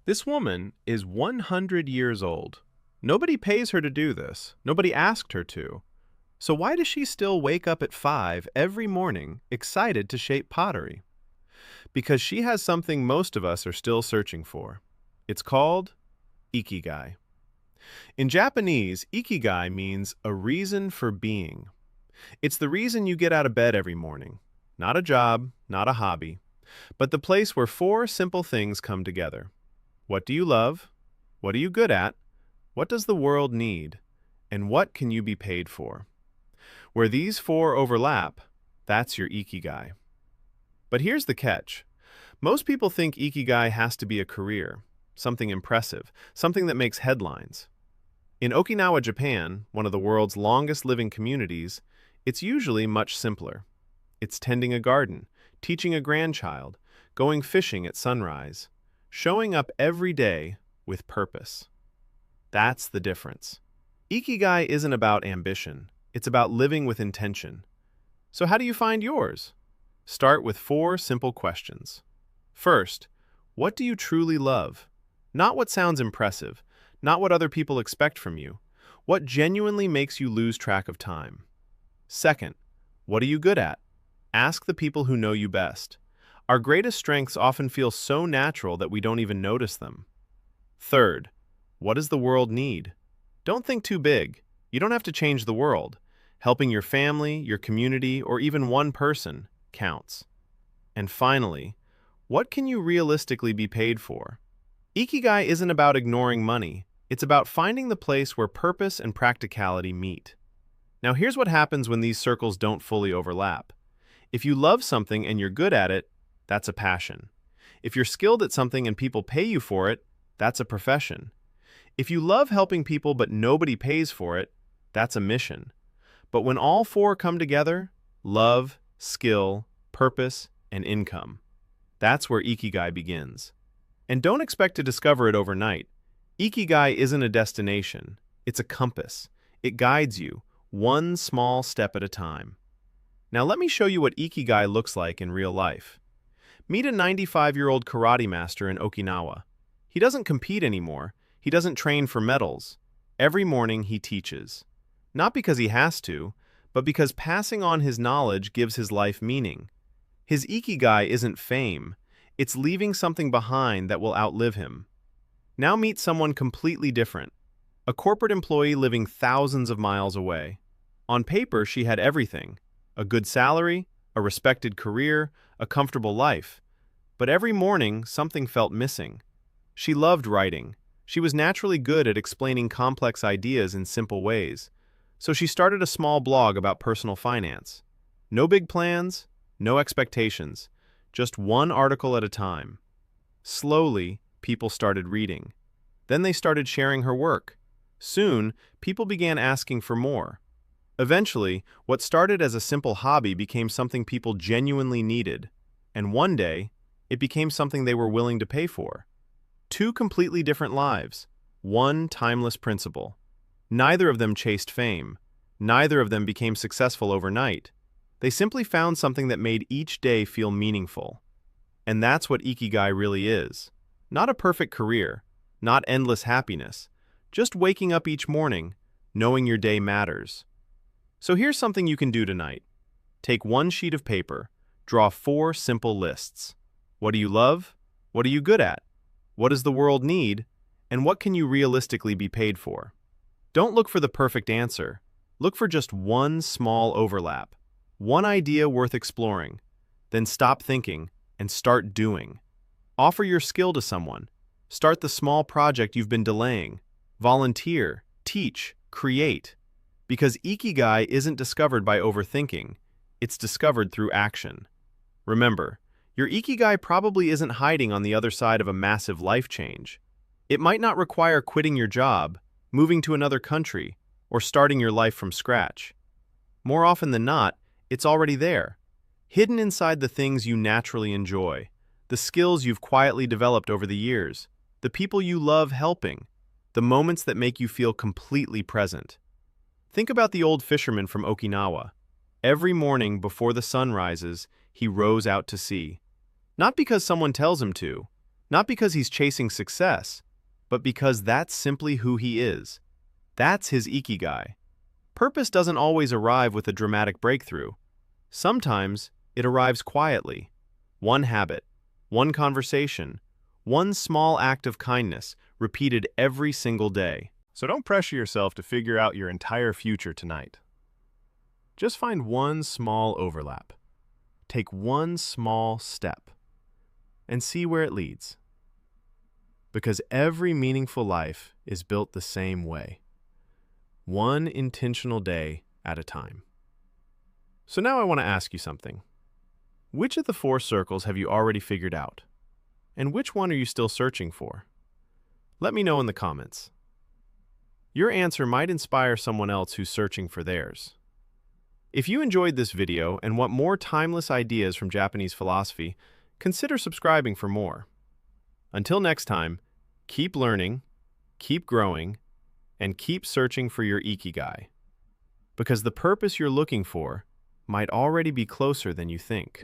This woman is 100 years old. Nobody pays her to do this. Nobody asked her to. So why does she still wake up at 5 every morning, excited to shape pottery? Because she has something most of us are still searching for. It's called Ikigai. In Japanese, Ikigai means a reason for being. It's the reason you get out of bed every morning. Not a job, not a hobby, but the place where four simple things come together. What do you love? What are you good at? What does the world need? And what can you be paid for? Where these four overlap, that's your Ikigai. But here's the catch. Most people think Ikigai has to be a career, something impressive, something that makes headlines. In Okinawa, Japan, one of the world's longest living communities, it's usually much simpler. It's tending a garden, teaching a grandchild, going fishing at sunrise, showing up every day with purpose. That's the difference. Ikigai isn't about ambition. It's about living with intention. So how do you find yours? Start with 4 simple questions. First, what do you truly love? Not what sounds impressive, not what other people expect from you. What genuinely makes you lose track of time? Second, what are you good at? Ask the people who know you best. Our greatest strengths often feel so natural that we don't even notice them. Third, what does the world need? Don't think too big. You don't have to change the world. Helping your family, your community, or even one person counts. And finally, what can you realistically be paid for? Ikigai isn't about ignoring money. It's about finding the place where purpose and practicality meet. Now here's what happens when these circles don't fully overlap. If you love something and you're good at it, that's a passion. If you're skilled at something and people pay you for it, that's a profession. If you love helping people but nobody pays for it, that's a mission. But when all 4 come together, love, skill, purpose, and income, that's where Ikigai begins. And don't expect to discover it overnight. Ikigai isn't a destination. It's a compass. It guides you, one small step at a time. Now let me show you what Ikigai looks like in real life. Meet a 95-year-old karate master in Okinawa. He doesn't compete anymore. He doesn't train for medals. Every morning he teaches. Not because he has to, but because passing on his knowledge gives his life meaning. His Ikigai isn't fame. It's leaving something behind that will outlive him. Now meet someone completely different. A corporate employee living thousands of miles away. On paper, she had everything. A good salary, a respected career, a comfortable life. But every morning, something felt missing. She loved writing. She was naturally good at explaining complex ideas in simple ways. So she started a small blog about personal finance. No big plans, no expectations, just one article at a time. Slowly, people started reading. Then they started sharing her work. Soon, people began asking for more. Eventually, what started as a simple hobby became something people genuinely needed. And one day, it became something they were willing to pay for. 2 completely different lives, one timeless principle. Neither of them chased fame. Neither of them became successful overnight. They simply found something that made each day feel meaningful. And that's what Ikigai really is. Not a perfect career, not endless happiness, just waking up each morning, knowing your day matters. So here's something you can do tonight. Take 1 sheet of paper, draw 4 simple lists. What do you love? What are you good at? What does the world need? And what can you realistically be paid for? Don't look for the perfect answer. Look for just one small overlap, one idea worth exploring. Then stop thinking and start doing. Offer your skill to someone. Start the small project you've been delaying. Volunteer, teach, create. Because Ikigai isn't discovered by overthinking, it's discovered through action. Remember, your Ikigai probably isn't hiding on the other side of a massive life change. It might not require quitting your job, moving to another country, or starting your life from scratch. More often than not, it's already there, hidden inside the things you naturally enjoy, the skills you've quietly developed over the years, the people you love helping, the moments that make you feel completely present. Think about the old fisherman from Okinawa. Every morning before the sun rises, he rows out to sea. Not because someone tells him to, Not because he's chasing success, but because that's simply who he is. That's his Ikigai. Purpose doesn't always arrive with a dramatic breakthrough. Sometimes it arrives quietly. One habit, one conversation, one small act of kindness repeated every single day. So don't pressure yourself to figure out your entire future tonight. Just find one small overlap. Take one small step and see where it leads. Because every meaningful life is built the same way. One intentional day at a time. So now I want to ask you something. Which of the 4 circles have you already figured out? And which one are you still searching for? Let me know in the comments. Your answer might inspire someone else who's searching for theirs. If you enjoyed this video and want more timeless ideas from Japanese philosophy, consider subscribing for more. Until next time, keep learning, keep growing, and keep searching for your Ikigai. Because the purpose you're looking for might already be closer than you think.